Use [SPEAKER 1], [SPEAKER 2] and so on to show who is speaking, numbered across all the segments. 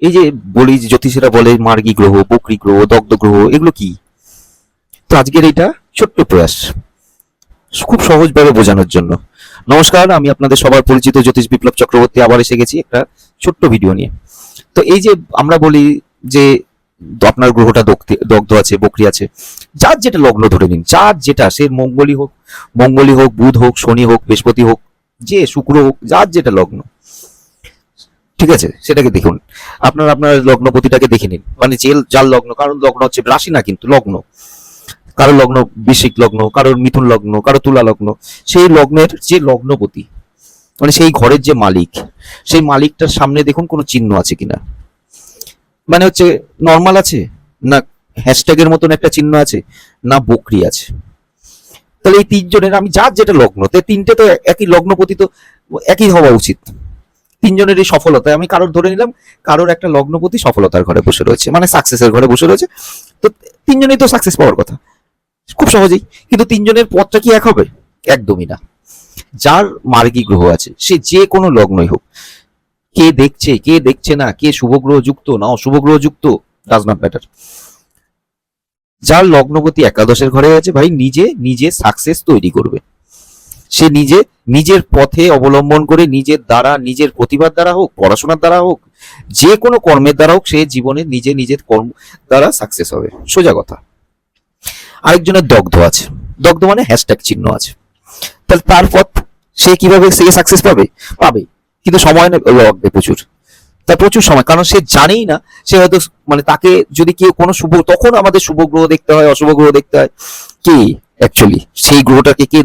[SPEAKER 1] এই যে বলি যে জ্যোতিষীরা বলে মার্গী গ্রহ, বকরি গ্রহ, দগ্ধ গ্রহ, এগুলো কি? তো আজকের এটা ছোট্ট প্রয়াস খুব সহজভাবে বোঝানোর জন্য। নমস্কার, আমি আপনাদের সবার পরিচিত জ্যোতিষ বিপ্লব চক্রবর্তী আবার এসে গেছি একটা ছোট্ট ভিডিও নিয়ে। তো এই যে আমরা বলি যে আপনার গ্রহটা দগ্ধ আছে, বকরি আছে, যার যেটা লগ্ন ধরে নিন, যার যেটা, সে মঙ্গলই হোক, বুধ হোক, শনি হোক, বৃহস্পতি হোক, যে শুক্র হোক, যার যেটা লগ্ন, ঠিক আছে, সেটাকে দেখুন। আপনার লগ্নপতিটাকে দেখে নিন, মানে যে যার লগ্ন, কারণ লগ্ন হচ্ছে রাশি না, কিন্তু লগ্ন। কারোর লগ্ন বৃশ্চিক লগ্ন, কারোর মিথুন লগ্ন, কারো তুলা লগ্ন, সেই লগ্নের যে লগ্নপতি, মানে সেই ঘরের যে মালিক, সেই মালিকটার সামনে দেখুন কোনো চিহ্ন আছে কিনা, মানে হচ্ছে নর্মাল আছে না, হ্যাশট্যাগের মতন একটা চিহ্ন আছে, না বকরি আছে। তাহলে এই তিনজনের, আমি যার যেটা লগ্ন, তিনটে তো একই লগ্নপতি, তো একই হওয়া উচিত। তিনজনেরই সফলতা, আমি কারোর ধরে নিলাম, কারোর একটা লগ্নপতি সফলতার ঘরে বসে রয়েছে, মানে সাকসেসের ঘরে বসে রয়েছে, তো তিনজনেই তো সাকসেস পাওয়ার কথা খুব সহজেই। কিন্তু তিনজনের পথটা কি এক হবে? একদমই না। যার মার্গী গ্রহ আছে, সে যে কোনো লগ্নই হোক, কে দেখছে কে দেখছে না, কে শুভ গ্রহ যুক্ত না অশুভ গ্রহ যুক্ত, ডাজ নট ম্যাটার। যার লগ্নপতি একাদশের ঘরে আছে, ভাই নিজে সাকসেস তৈরি করবে। সে নিজের পথে অবলম্বন করে, নিজের দ্বারা, নিজের প্রতিভার দ্বারা হোক, পড়াশোনার দ্বারা হোক, যে কোনো কর্মের দ্বারা হোক, সে জীবনে নিজের কর্ম দ্বারা সাকসেস হবে, সোজা কথা। আরেকজনের দগ্ধ আছে, দগ্ধ মানে হ্যাশট্যাগ চিহ্ন আছে, তাহলে তার পথ, সে কিভাবে সে সাকসেস পাবে, কিন্তু সময় লাগবে প্রচুর, তার প্রচুর সময়, কারণ সে জানেই না। সে হয়তো, মানে তাকে যদি কেউ কোনো তখন আমাদের শুভ গ্রহ দেখতে হয়, অশুভ গ্রহ দেখতে হয়, কি অ্যাকচুয়ালি সেই গ্রহটাকে কে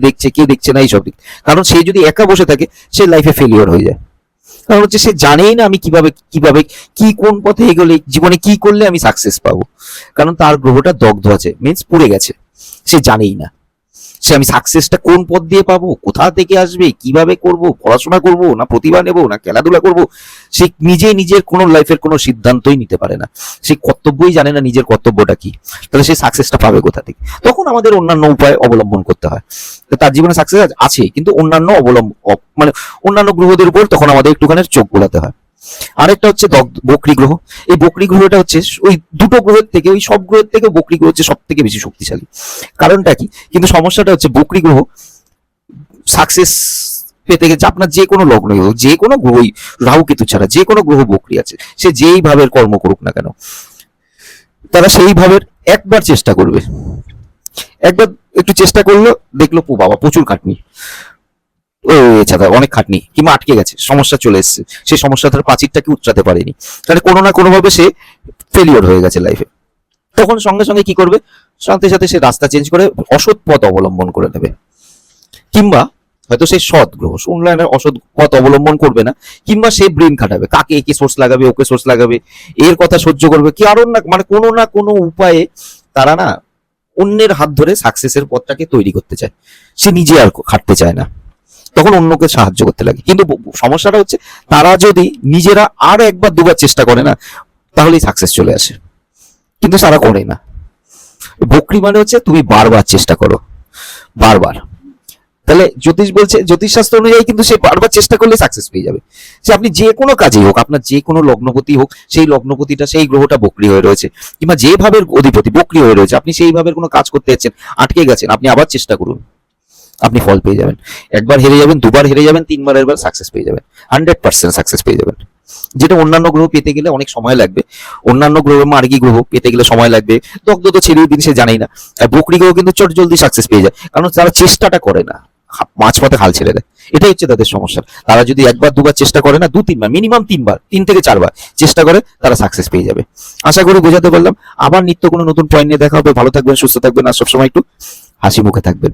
[SPEAKER 1] দেখছে না, এইসব দিক। কারণ সে যদি একা বসে থাকে, সে লাইফে ফেলিওর হয়ে যায়। কারণ হচ্ছে সে জানেই না আমি কিভাবে কি কোন পথে এগোলে জীবনে কি করলে আমি সাকসেস পাবো, কারণ তার গ্রহটা দগ্ধ আছে, মিন্স পুড়ে গেছে। সে জানেই না সে আমি সাকসেসটা কোন পথ দিয়ে পাবো, কোথা থেকে আসবে, কিভাবে করব, পড়াশোনা করব না প্রতিভা নেব না খেলাধুলা করব। সে নিজের কোনো লাইফের কোনো সিদ্ধান্তই নিতে পারে না, সে কর্তব্যই জানে না নিজের কর্তব্যটা কি। তাহলে সে সাকসেসটা পাবে কোথা থেকে? তখন আমাদের অন্যান্য উপায় অবলম্বন করতে হয়। তার জীবনে সাকসেস আছে, কিন্তু অন্যান্য মানে অন্যান্য গ্রহদের উপর তখন আমাদের একটুখানি চোখ বোলাতে হয়। আরেকটা হচ্ছে বকরি গ্রহ। এই বকরি গ্রহটা হচ্ছে ওই দুটো গ্রহের থেকে, ওই সব গ্রহের থেকে বকরি গ্রহ হচ্ছে সব থেকে বেশি শক্তিশালী। কারণটা কি? কিন্তু সমস্যাটা হচ্ছে বকরি গ্রহ সাকসেস পেতে গেছে, আপনার যে কোনো লগ্নই হোক, যে কোনো গ্রহই, রাহু কেতু ছাড়া যে কোনো গ্রহ বকরি আছে, সে যেই ভাবের কর্ম করুক না কেন, তারা সেই ভাবের একবার চেষ্টা করবে, একবার একটু চেষ্টা করলো, দেখলো বাবা প্রচুর খাটনি, ও এছাড়া অনেক খাটনি, কিংবা আটকে গেছে, সমস্যা চলে এসছে, সেই সমস্যা তার প্রাচীরটাকে উতরাতে পারেনি, তাহলে কোনো না কোনো ভাবে সে ফেলিওর হয়ে গেছে লাইফে। তখন সঙ্গে সঙ্গে কি করবে? সাথে সাথে সে রাস্তা চেঞ্জ করে অসৎ পথ অবলম্বন করে নেবে, কিংবা হয়তো সে সৎ গ্রহ উন্নয়নের অসৎ পথ অবলম্বন করবে না, কিংবা সে ব্রেন খাটাবে, কাকে একে সোর্স লাগাবে, ওকে সোর্স লাগাবে, এর কথা সহ্য করবে, কি আরো না, মানে কোনো না কোনো উপায়ে তারা না অন্যের হাত ধরে সাকসেসের পথটাকে তৈরি করতে চায়, সে নিজে আর খাটতে চায় না, তখন অন্যকে সাহায্য করতে লাগে। কিন্তু সমস্যাটা হচ্ছে, তারা যদি নিজেরা আর একবার দুবার চেষ্টা করে না, তাহলেই সাকসেস চলে আসে, কিন্তু তারা করে না। বকরি মানে হচ্ছে তুমি বারবার চেষ্টা করো, বারবার। তাহলে জ্যোতিষ শাস্ত্র অনুযায়ী কিন্তু সে বারবার চেষ্টা করলে সাকসেস পেয়ে যাবে। সে আপনি যে কোনো কাজেই হোক, আপনার যে কোনো লগ্নপতি হোক, সেই লগ্নপতিটা, সেই গ্রহটা বকরি হয়ে রয়েছে, কিংবা যে ভাবের অধিপতি বকরি হয়ে রয়েছে, আপনি সেই ভাবের কোনো কাজ করতে যাচ্ছেন, আটকে গেছেন, আপনি আবার চেষ্টা করুন, আপনি ফল পেয়ে যাবেন। একবার হেরে যাবেন, দুবার হেরে যাবেন, তিনবারের বার সাকসেস পেয়ে যাবেন, 100% সাকসেস পেয়ে যাবেন। যেটা অন্যান্য গ্রহ পেতে গেলে অনেক সময় লাগবে, অন্যান্য গ্রহ মার্গী গ্রহ পেতে গেলে সময় লাগবে, দগ্ধ তো ছেড়েই দিন, সে জানেই না। আর বকরি গ্রহ কিন্তু চট জলদি সাকসেস পেয়ে যায়, কারণ তারা চেষ্টাটা করে না, মাঝপথে হাল ছেড়ে দেয়, এটাই হচ্ছে তাদের সমস্যা। তারা যদি একবার দুবার চেষ্টা করে না, 2-3 বার, মিনিমাম 3 বার, 3 থেকে 4 বার চেষ্টা করে, তারা সাকসেস পেয়ে যাবে। আশা করি বোঝাতে পারলাম। আবার নিত্য কোনো নতুন পয়েন্ট নিয়ে দেখা হবে। ভালো থাকবেন, সুস্থ থাকবেন, আর সবসময় একটু হাসি মুখে থাকবেন।